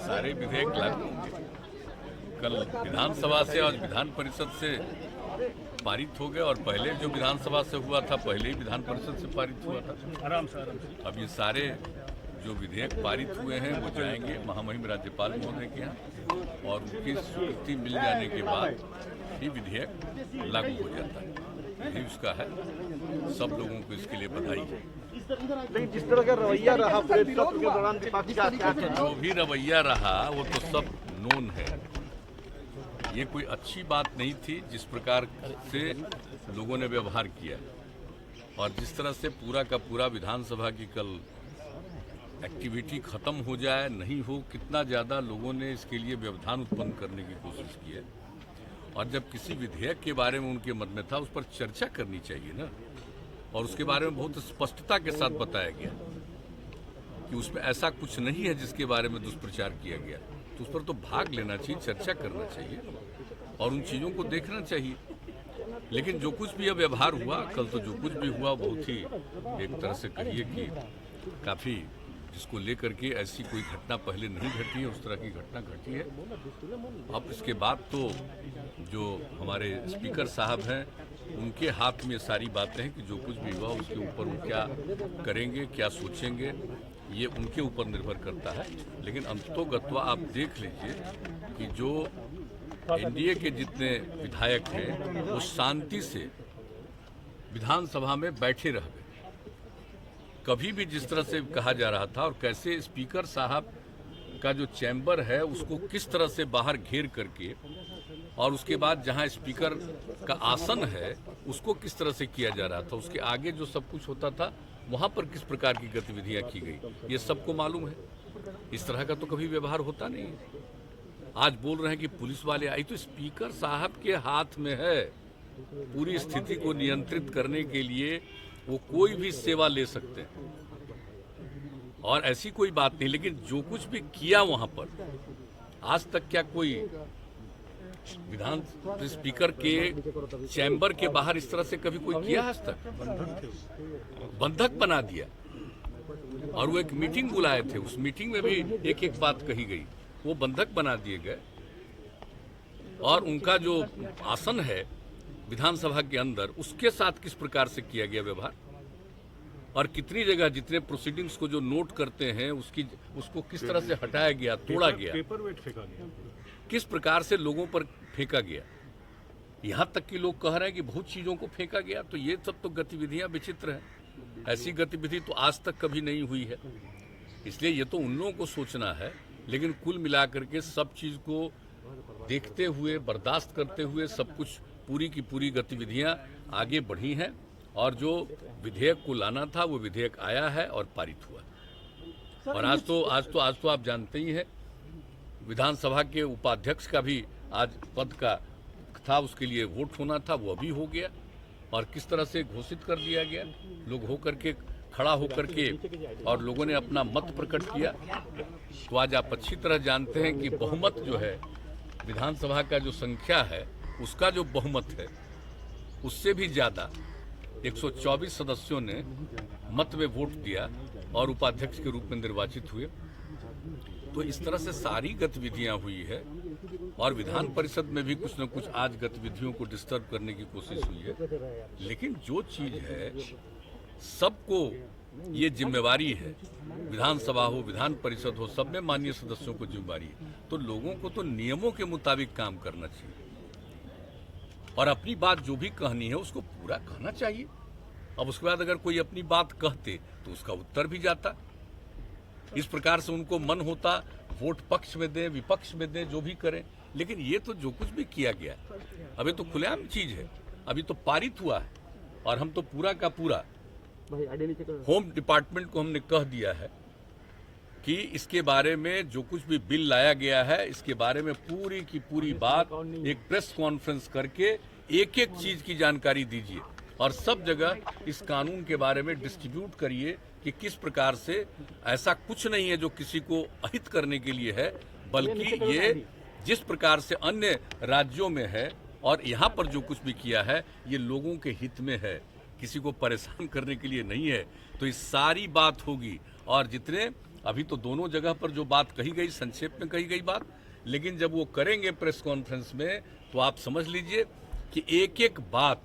सारे विधेयक लागू होंगे। कल विधानसभा से और विधान परिषद से पारित हो गए और पहले जो विधानसभा से हुआ था पहले ही विधान परिषद से पारित हुआ था। आराम से अब ये सारे जो विधेयक पारित हुए हैं वो जाएंगे महामहिम राज्यपाल महोदय के यहाँ और उनकी स्वीकृति मिल जाने के बाद ये विधेयक लागू हो जाता है। यही उसका है। सब लोगों को इसके लिए बधाई है। लेकिन जिस तरह का रवैया रहा पूरे सत्र के दौरान विपक्ष का क्या जो भी रवैया रहा वो तो सब नोन है। ये कोई अच्छी बात नहीं थी जिस प्रकार से लोगों ने व्यवहार किया और जिस तरह से पूरा का पूरा विधानसभा की कल एक्टिविटी खत्म हो जाए नहीं हो, कितना ज़्यादा लोगों ने इसके लिए व्यवधान उत्पन्न करने की कोशिश की है। और जब किसी विधेयक के बारे में उनके मन में था उस पर चर्चा करनी चाहिए ना, और उसके बारे में बहुत स्पष्टता के साथ बताया गया कि उसमें ऐसा कुछ नहीं है जिसके बारे में दुष्प्रचार किया गया, तो उस पर तो भाग लेना चाहिए, चर्चा करना चाहिए और उन चीज़ों को देखना चाहिए। लेकिन जो कुछ भी अब व्यवहार हुआ कल, तो जो कुछ भी हुआ बहुत ही एक तरह से कहिए कि काफ़ी, जिसको लेकर के ऐसी कोई घटना पहले नहीं घटी है, उस तरह की घटना घटी है। अब इसके बाद तो जो हमारे स्पीकर साहब हैं उनके हाथ में सारी बातें हैं कि जो कुछ भी हुआ उसके ऊपर वो क्या करेंगे, क्या सोचेंगे, ये उनके ऊपर निर्भर करता है। लेकिन अंततोगत्वा आप देख लीजिए कि जो एनडीए के जितने विधायक हैं वो शांति से विधानसभा में बैठे रह गए। कभी भी जिस तरह से कहा जा रहा था और कैसे स्पीकर साहब का जो चैम्बर है उसको किस तरह से बाहर घेर करके और उसके बाद जहां स्पीकर का आसन है उसको किस तरह से किया जा रहा था, उसके आगे जो सब कुछ होता था वहां पर किस प्रकार की गतिविधियां की गई, ये सबको मालूम है। इस तरह का तो कभी व्यवहार होता नहीं है। आज बोल रहे हैं कि पुलिस वाले आई, तो स्पीकर साहब के हाथ में है पूरी स्थिति को नियंत्रित करने के लिए, वो कोई भी सेवा ले सकते हैं और ऐसी कोई बात नहीं। लेकिन जो कुछ भी किया वहां पर, आज तक क्या कोई विधान स्पीकर के चैम्बर के बाहर इस तरह से कभी कोई किया आज तक? बंधक बना दिया। और वो एक मीटिंग बुलाए थे, उस मीटिंग में भी एक एक बात कही गई, वो बंधक बना दिए गए। और उनका जो आसन है विधानसभा के अंदर, उसके साथ किस प्रकार से किया गया व्यवहार, और कितनी जगह जितने प्रोसीडिंग्स को जो नोट करते हैं उसको किस तरह से हटाया गया, तोड़ा गया, पेपर वेट फेंका गया, किस प्रकार से लोगों पर फेंका गया। यहाँ तक कि लोग कह रहे हैं कि बहुत चीज़ों को फेंका गया। तो ये सब तो गतिविधियाँ विचित्र हैं। ऐसी गतिविधि तो आज तक कभी नहीं हुई है। इसलिए ये तो उन लोगों को सोचना है। लेकिन कुल मिलाकर के सब चीज़ को देखते हुए, बर्दाश्त करते हुए सब कुछ पूरी की पूरी गतिविधियां आगे बढ़ी हैं और जो विधेयक को लाना था वो विधेयक आया है और पारित हुआ। और आज तो आप जानते ही हैं, विधानसभा के उपाध्यक्ष का भी आज पद का था, उसके लिए वोट होना था, वो अभी हो गया और किस तरह से घोषित कर दिया गया। लोग होकर के खड़ा होकर के और लोगों ने अपना मत प्रकट किया। तो आज आप अच्छी तरह जानते हैं कि बहुमत जो है विधानसभा का, जो संख्या है उसका जो बहुमत है उससे भी ज़्यादा 124 सदस्यों ने मत में वोट दिया और उपाध्यक्ष के रूप में निर्वाचित हुए। तो इस तरह से सारी गतिविधियां हुई है और विधान परिषद में भी कुछ न कुछ आज गतिविधियों को डिस्टर्ब करने की कोशिश हुई है। लेकिन जो चीज़ है सबको ये जिम्मेवारी है, विधानसभा हो, विधान परिषद हो, सब में माननीय सदस्यों को जिम्मेवारी है। तो लोगों को तो नियमों के मुताबिक काम करना चाहिए और अपनी बात जो भी कहनी है उसको पूरा कहना चाहिए। अब उसके बाद अगर कोई अपनी बात कहते तो उसका उत्तर भी जाता। इस प्रकार से उनको मन होता वोट पक्ष में दें, विपक्ष में दें, जो भी करें। लेकिन ये तो जो कुछ भी किया गया अभी तो खुलेआम चीज है, अभी तो पारित हुआ है और हम तो पूरा का पूरा होम डिपार्टमेंट को हमने कह दिया है कि इसके बारे में जो कुछ भी बिल लाया गया है इसके बारे में पूरी की पूरी बात एक प्रेस कॉन्फ्रेंस करके एक एक चीज की जानकारी दीजिए और सब जगह इस कानून के बारे में डिस्ट्रीब्यूट करिए कि किस प्रकार से ऐसा कुछ नहीं है जो किसी को अहित करने के लिए है, बल्कि ये जिस प्रकार से अन्य राज्यों में है और यहाँ पर जो कुछ भी किया है ये लोगों के हित में है, किसी को परेशान करने के लिए नहीं है। तो इस सारी बात होगी और जितने अभी तो दोनों जगह पर जो बात कही गई संक्षेप में कही गई बात, लेकिन जब वो करेंगे प्रेस कॉन्फ्रेंस में तो आप समझ लीजिए कि एक एक बात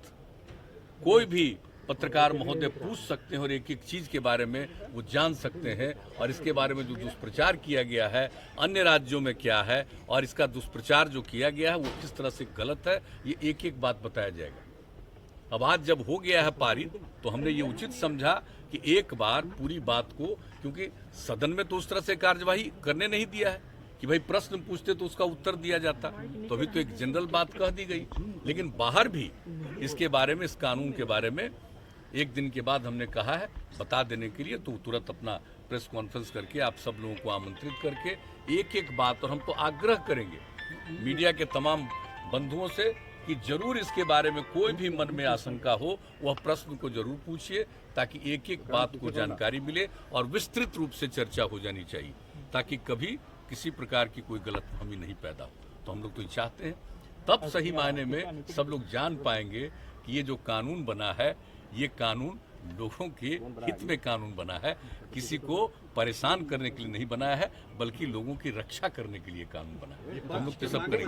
कोई भी पत्रकार महोदय पूछ सकते हैं और एक एक चीज के बारे में वो जान सकते हैं। और इसके बारे में जो दुष्प्रचार किया गया है अन्य राज्यों में क्या है और इसका दुष्प्रचार जो किया गया है वो किस तरह से गलत है, ये एक एक बात बताया जाएगा। अब आज जब हो गया है पारित तो हमने ये उचित समझा कि एक बार पूरी बात को, क्योंकि सदन में तो उस तरह से कार्यवाही करने नहीं दिया है कि भाई प्रश्न पूछते तो उसका उत्तर दिया जाता, तो अभी तो एक जनरल बात कह दी गई। लेकिन बाहर भी इसके बारे में, इस कानून के बारे में एक दिन के बाद हमने कहा है बता देने के लिए, तो तुरंत अपना प्रेस कॉन्फ्रेंस करके आप सब लोगों को आमंत्रित करके एक एक बात, और हम तो आग्रह करेंगे मीडिया के तमाम बंधुओं से कि जरूर इसके बारे में कोई भी मन में आशंका हो वह प्रश्न को जरूर पूछिए, ताकि एक एक बात को जानकारी मिले और विस्तृत रूप से चर्चा हो जानी चाहिए, ताकि कभी किसी प्रकार की कोई गलतफहमी नहीं पैदा हो। तो हम लोग तो ये चाहते हैं, तब सही मायने में सब लोग जान पाएंगे कि ये जो कानून बना है ये कानून लोगों के हित में कानून बना है, किसी को परेशान करने के लिए नहीं बनाया है, बल्कि लोगों की रक्षा करने के लिए कानून बना है। तो हम लोग तो सब करेंगे।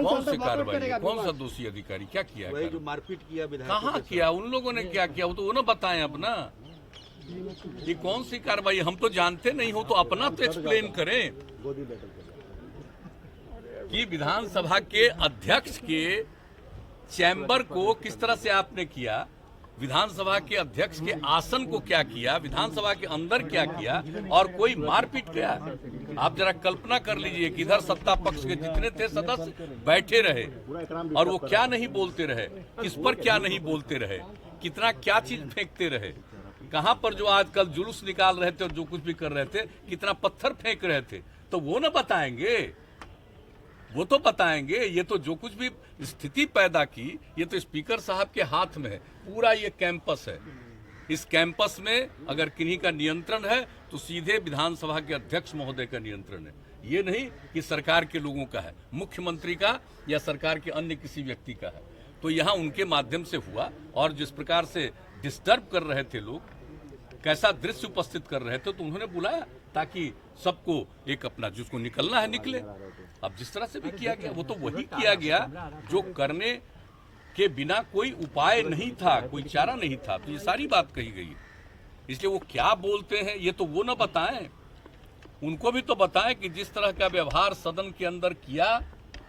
कौन सी कार्रवाई, कौन सा दोषी अधिकारी, क्या किया, जो मारपीट किया विधायक, कहाँ किया, उन लोगों ने क्या किया वो तो वो ना बताएं अपना। ये कौन सी कार्रवाई, हम तो जानते नहीं हो तो अपना तो एक्सप्लेन करें कि विधानसभा के अध्यक्ष के चैम्बर को किस तरह से आपने किया, विधानसभा के अध्यक्ष के आसन को क्या किया, विधानसभा के अंदर क्या किया, और कोई मारपीट किया। आप जरा कल्पना कर लीजिए कि इधर सत्ता पक्ष के जितने थे सदस्य बैठे रहे और वो क्या नहीं बोलते रहे, किस पर क्या नहीं बोलते रहे, कितना क्या चीज फेंकते रहे, कहां पर जो आजकल जुलूस निकाल रहे थे और जो कुछ भी कर रहे थे, कितना पत्थर फेंक रहे थे, तो वो ना बताएंगे, वो तो बताएंगे। ये तो जो कुछ भी स्थिति पैदा की, ये तो स्पीकर साहब के हाथ में है। पूरा ये कैंपस है, इस कैंपस में अगर किन्हीं का नियंत्रण है तो सीधे विधानसभा के अध्यक्ष महोदय का नियंत्रण है। ये नहीं कि सरकार के लोगों का है, मुख्यमंत्री का या सरकार के अन्य किसी व्यक्ति का है। तो यहाँ उनके माध्यम से हुआ, और जिस प्रकार से डिस्टर्ब कर रहे थे लोग, कैसा दृश्य उपस्थित कर रहे थे, तो उन्होंने बुलाया ताकि सबको एक अपना जिसको निकलना है निकले। अब जिस तरह से भी किया गया वो तो वही किया गया जो करने के बिना कोई उपाय नहीं था, कोई चारा नहीं था। तो ये सारी बात कही गई है, इसलिए वो क्या बोलते हैं ये तो वो ना बताएं, उनको भी तो बताएं कि जिस तरह का व्यवहार सदन के अंदर किया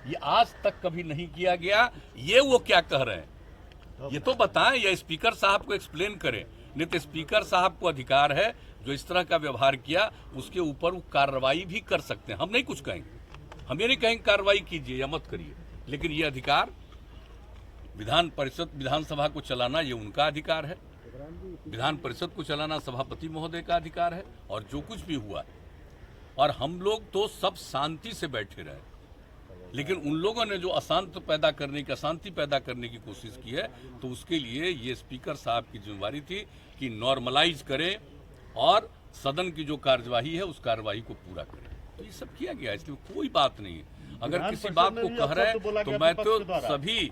ये आज तक कभी नहीं किया गया, ये वो क्या कह रहे हैं ये तो बताएं, या स्पीकर साहब को एक्सप्लेन करें। नहीं तो स्पीकर साहब को अधिकार है जो इस तरह का व्यवहार किया उसके ऊपर वो कार्रवाई भी कर सकते हैं। हम नहीं कुछ कहेंगे, हम ये नहीं कहेंगे कार्रवाई कीजिए या मत करिए, लेकिन ये अधिकार विधान परिषद, विधानसभा को चलाना ये उनका अधिकार है, विधान परिषद को चलाना सभापति महोदय का अधिकार है। और जो कुछ भी हुआ, और हम लोग तो सब शांति से बैठे रहे, लेकिन उन लोगों ने जो अशांति पैदा करने की कोशिश की है, तो उसके लिए ये स्पीकर साहब की जिम्मेवारी थी कि नॉर्मलाइज करें और सदन की जो कार्यवाही है उस कार्यवाही को पूरा करें। तो ये सब किया गया, इसलिए कोई बात नहीं है। अगर किसी बात को कह रहे हैं तो मैं तो सभी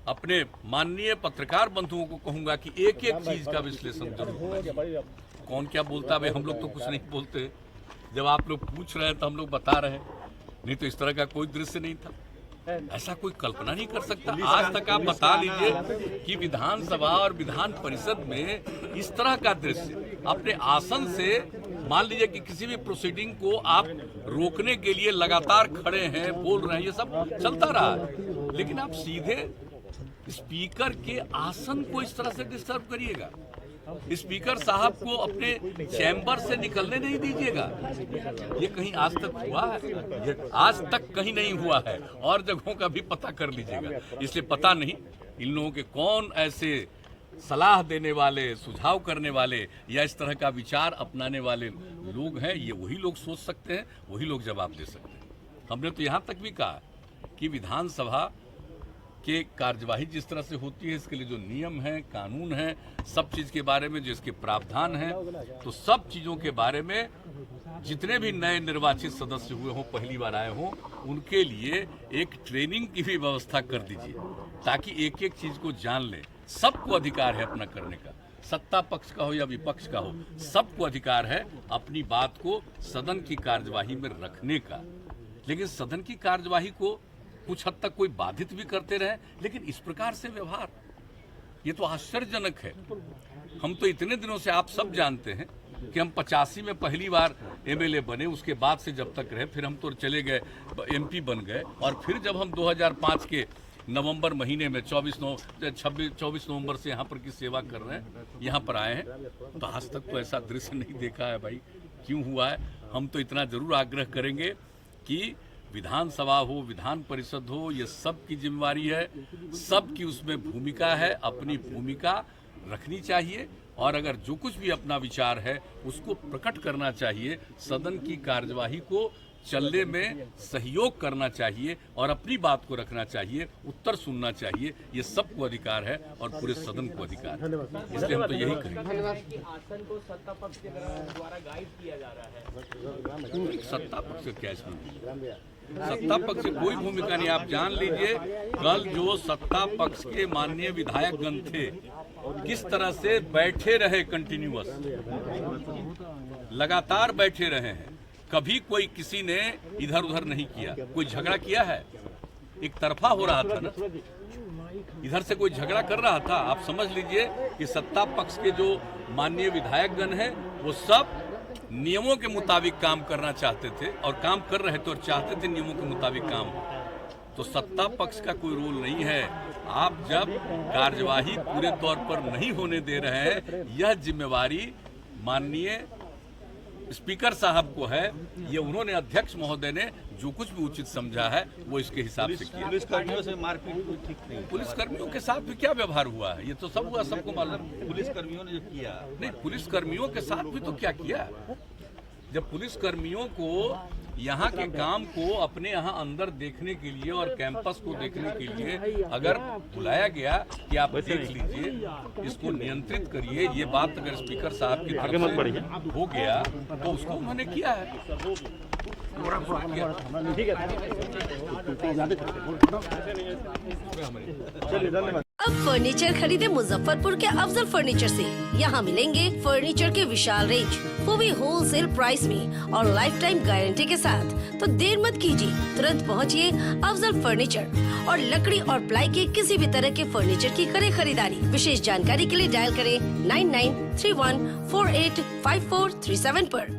अपने माननीय पत्रकार बंधुओं को कहूंगा कि एक एक चीज का विश्लेषण जरूर होना चाहिए। कौन क्या बोलता है, हम लोग तो कुछ नहीं बोलते, जब आप लोग पूछ रहे हैं तो हम लोग बता रहे हैं, नहीं तो इस तरह का कोई दृश्य नहीं था, ऐसा कोई कल्पना नहीं कर सकता। आज तक आप बता लीजिए कि विधानसभा और विधान परिषद में इस तरह का दृश्य, अपने आसन से मान लीजिए कि किसी भी प्रोसीडिंग को आप रोकने के लिए लगातार खड़े हैं, बोल रहे हैं, ये सब चलता रहा है, लेकिन आप सीधे स्पीकर के आसन को इस तरह से डिस्टर्ब करिएगा, स्पीकर साहब को अपने चैम्बर से निकलने नहीं दीजिएगा। ये कहीं आज तक हुआ है? ये आज तक कहीं नहीं हुआ है, और जगहों का भी पता कर लीजिएगा। इसलिए पता नहीं इन लोगों के कौन ऐसे सलाह देने वाले, सुझाव करने वाले या इस तरह का विचार अपनाने वाले लोग हैं। ये वही लोग सोच सकते हैं, वही लोग जवाब दे सकते हैं। हमने तो यहाँ तक भी कहा कि विधानसभा के कार्यवाही जिस तरह से होती है, इसके लिए जो नियम है, कानून है, सब चीज़ के बारे में जो इसके प्रावधान हैं, तो सब चीज़ों के बारे में जितने भी नए निर्वाचित सदस्य हुए हों, पहली बार आए हों, उनके लिए एक ट्रेनिंग की भी व्यवस्था कर दीजिए, ताकि एक एक चीज़ को जान लें। सबको अधिकार है अपना करने का, सत्ता पक्ष का हो या विपक्ष का हो, सबको अधिकार है अपनी बात को सदन की कार्यवाही में रखने का। लेकिन सदन की कार्यवाही को कुछ हद तक कोई बाधित भी करते रहे, लेकिन इस प्रकार से व्यवहार, ये तो आश्चर्यजनक है। हम तो इतने दिनों से आप सब जानते हैं कि हम 85 में पहली बार एमएलए बने, उसके बाद से जब तक रहे, फिर हम तो चले गए एमपी बन गए, और फिर जब हम 2005 के नवंबर महीने में 24 नवंबर से यहाँ पर की सेवा कर रहे हैं, यहाँ पर आए हैं, तो आज तक तो ऐसा दृश्य नहीं देखा है भाई। क्यों हुआ है? हम तो इतना जरूर आग्रह करेंगे कि विधानसभा हो, विधान परिषद हो, ये सब की जिम्मेवारी है, सबकी उसमें भूमिका है, अपनी भूमिका रखनी चाहिए, और अगर जो कुछ भी अपना विचार है उसको प्रकट करना चाहिए, सदन की कार्यवाही को चलने में सहयोग करना चाहिए और अपनी बात को रखना चाहिए, उत्तर सुनना चाहिए। ये सबको अधिकार है और पूरे सदन को अधिकार है, इसलिए हम तो यही करेंगे। आसन को सत्ता पक्ष के द्वारा गाइड किया जा रहा है। सत्ता पक्ष से क्या इसमें? सत्ता पक्ष से कोई भूमिका नहीं। आप जान लीजिए, कल जो सत्ता पक्ष के माननीय विधायकगण थे, किस तरह से बैठे रहे, कंटिन्यूअस लगातार बैठे रहे हैं, कभी कोई किसी ने इधर उधर नहीं किया। कोई झगड़ा किया है? एक तरफा हो रहा था ना, इधर से कोई झगड़ा कर रहा था। आप समझ लीजिए कि सत्ता पक्ष के जो माननीय विधायकगण हैं वो सब नियमों के मुताबिक काम करना चाहते थे और काम कर रहे थे और चाहते थे नियमों के मुताबिक काम हो। तो सत्ता पक्ष का कोई रोल नहीं है। आप जब कार्यवाही पूरे तौर पर नहीं होने दे रहे हैं, यह जिम्मेवारी माननीय स्पीकर साहब को है। ये उन्होंने, अध्यक्ष महोदय ने जो कुछ भी उचित समझा है वो इसके हिसाब से किया। पुलिसकर्मियों से मारपीट ठीक नहीं। पुलिसकर्मियों के साथ भी क्या व्यवहार हुआ है, ये तो सब हुआ, सबको मालूम। पुलिसकर्मियों ने जो किया, नहीं, पुलिसकर्मियों के साथ भी तो क्या किया। जब पुलिसकर्मियों को यहाँ के काम को अपने यहाँ अंदर देखने के लिए और कैंपस को देखने के लिए अगर बुलाया गया कि आप देख लीजिए, इसको नियंत्रित करिए, ये बात अगर स्पीकर साहब की तरफ से हो गया तो उसको उन्होंने किया है। ठीक है। अब फर्नीचर खरीदे मुजफ्फरपुर के अफजल फर्नीचर से। यहाँ मिलेंगे फर्नीचर के विशाल रेंज, वो भी होलसेल प्राइस में और लाइफ टाइम गारंटी के साथ। तो देर मत कीजिए, तुरंत पहुँचिए अफजल फर्नीचर और लकड़ी और प्लाई के किसी भी तरह के फर्नीचर की करें खरीदारी। विशेष जानकारी के लिए डायल करें 9931485437 पर।